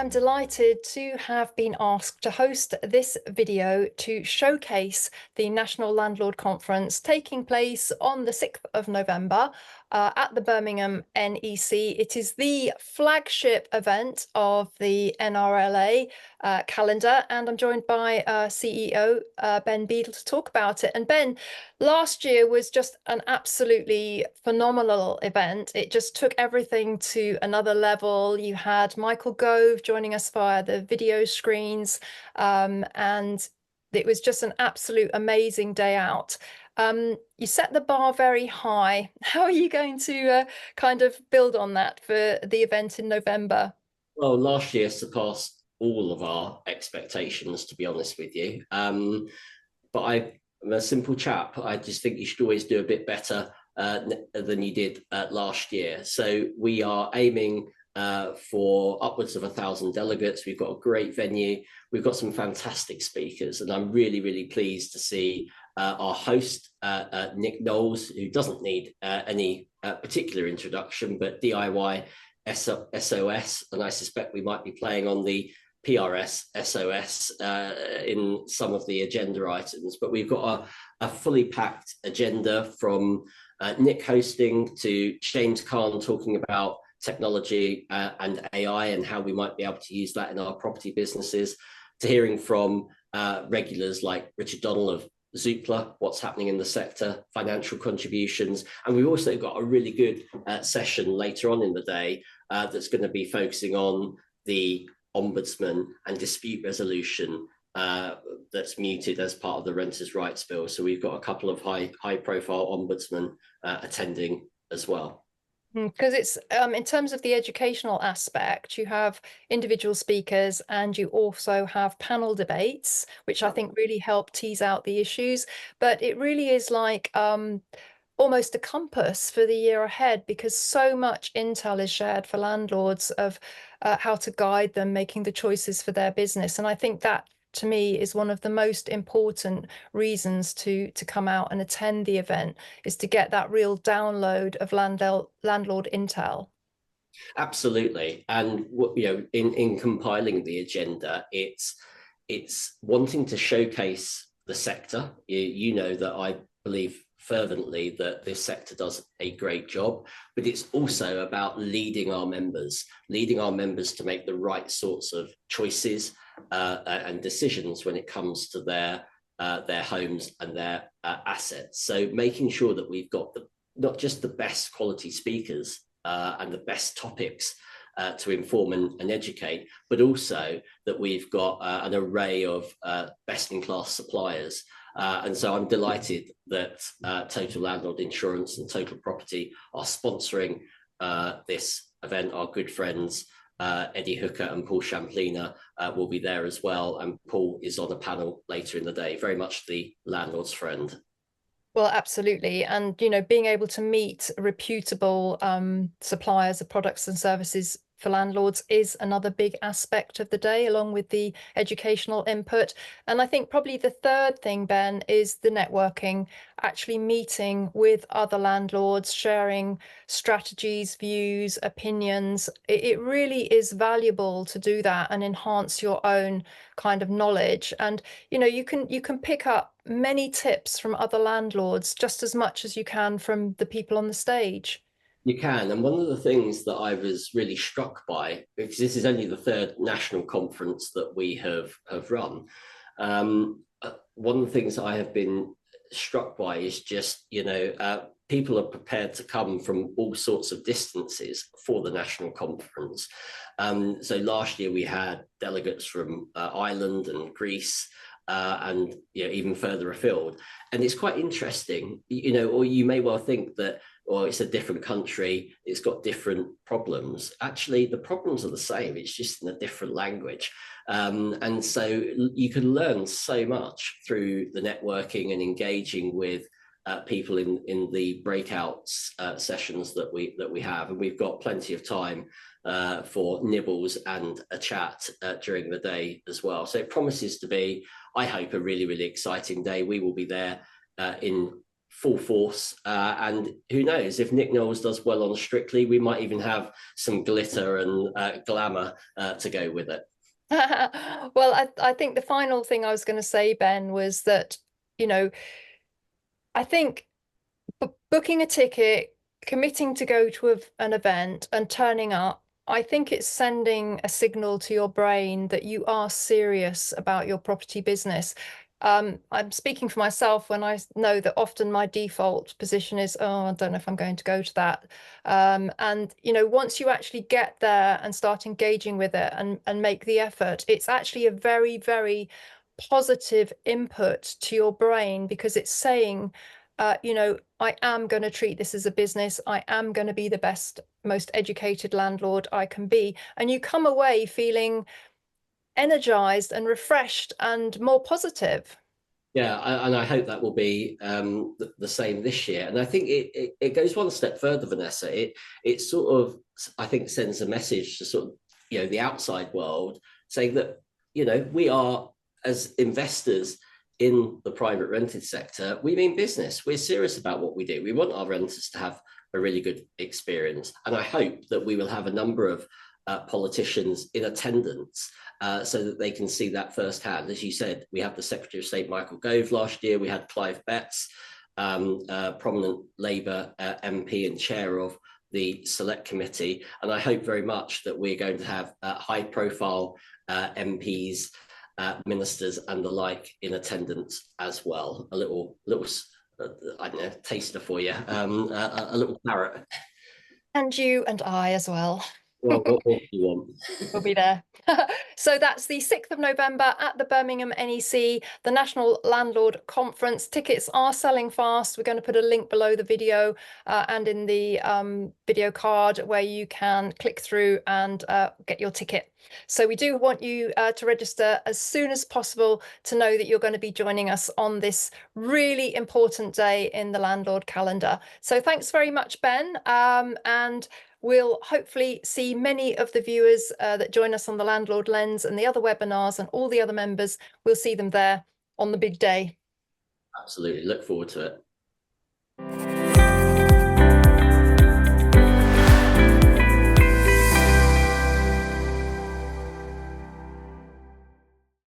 am delighted to have been asked to host this video to showcase the National Landlord Conference taking place on the 6th of November at the Birmingham NEC. It is the flagship event of the NRLA calendar, and I'm joined by CEO Ben Beadle to talk about it. And Ben, last year was just an absolutely phenomenal event. It just took everything to another level. You had Michael Gove joining us via the video screens, and it was just an absolute amazing day out. You set the bar very high. How are you going to kind of build on that for the event in November? Well, last year surpassed all of our expectations, to be honest with you. But I'm a simple chap. I just think you should always do a bit better than you did last year. So we are aiming for upwards of 1,000 delegates. We've got a great venue. We've got some fantastic speakers, and I'm really, really pleased to see our host, Nick Knowles, who doesn't need any particular introduction, but DIY SOS, and I suspect we might be playing on the PRS SOS in some of the agenda items. But we've got a fully packed agenda from Nick hosting to James Kahn talking about technology and AI and how we might be able to use that in our property businesses, to hearing from regulars like Richard Donnell of Zoopla, what's happening in the sector, financial contributions. And we've also got a really good session later on in the day that's going to be focusing on the Ombudsman and dispute resolution that's muted as part of the Renters' Rights Bill. So we've got a couple of high profile ombudsmen attending as well. Because it's in terms of the educational aspect, you have individual speakers and you also have panel debates, which I think really help tease out the issues. But it really is like almost a compass for the year ahead, because so much intel is shared for landlords of how to guide them making the choices for their business. And I think that, to me, is one of the most important reasons to come out and attend the event, is to get that real download of landlord intel. Absolutely. And in compiling the agenda, it's wanting to showcase the sector. You know that I believe fervently that this sector does a great job, but it's also about leading our members to make the right sorts of choices and decisions when it comes to their homes and their assets. So making sure that we've got not just the best quality speakers and the best topics to inform and educate, but also that we've got an array of best-in-class suppliers. And so I'm delighted that Total Landlord Insurance and Total Property are sponsoring this event. Our good friends Eddie Hooker and Paul Champlina will be there as well, and Paul is on a panel later in the day, very much the landlord's friend. Well, absolutely. And, being able to meet reputable suppliers of products and services for landlords is another big aspect of the day, along with the educational input. And I think probably the third thing, Ben, is the networking, actually meeting with other landlords, sharing strategies, views, opinions. It really is valuable to do that and enhance your own kind of knowledge. And, you can pick up many tips from other landlords just as much as you can from the people on the stage. You can. And one of the things that I was really struck by, because this is only the third national conference that we have run, one of the things I have been struck by is just, people are prepared to come from all sorts of distances for the national conference. So last year we had delegates from Ireland and Greece, and even further afield. And it's quite interesting, or you may well think that, it's a different country, it's got different problems. Actually, the problems are the same, it's just in a different language. And so you can learn so much through the networking and engaging with people in the breakouts sessions that we have. And we've got plenty of time for nibbles and a chat during the day as well. So it promises to be, I hope, a really, really exciting day. We will be there in full force. And who knows, if Nick Knowles does well on Strictly, we might even have some glitter and glamour to go with it. Well, I think the final thing I was going to say, Ben, was that, I think booking a ticket, committing to go to an event and turning up, I think it's sending a signal to your brain that you are serious about your property business. I'm speaking for myself when I know that often my default position is, oh, I don't know if I'm going to go to that. And once you actually get there and start engaging with it and make the effort, it's actually a very, very positive input to your brain, because it's saying, I am going to treat this as a business. I am going to be the best, most educated landlord I can be. And you come away feeling energized and refreshed and more positive. Yeah, and I hope that will be the same this year. And I think it goes one step further, Vanessa. It sort of, I think, sends a message to sort of the outside world, saying that we are, as investors in the private rented sector, we mean business. We're serious about what we do. We want our renters to have a really good experience, and I hope that we will have a number of politicians in attendance so that they can see that firsthand. As you said, we had the Secretary of State Michael Gove last year. We had Clive Betts, prominent Labour MP and chair of the Select Committee, and I hope very much that we're going to have high-profile MPs, ministers, and the like in attendance as well. A little I don't know, taster for you, a little carrot. And you and I as well. Well, what do you want? We'll be there. So that's the 6th of November at the Birmingham NEC, the National Landlord Conference. Tickets are selling fast. We're going to put a link below the video and in the video card where you can click through and get your ticket. So we do want you to register as soon as possible to know that you're going to be joining us on this really important day in the landlord calendar. So thanks very much, Ben. And we'll hopefully see many of the viewers that join us on the Landlord Lens and the other webinars, and all the other members. We'll see them there on the big day. Absolutely. Look forward to it.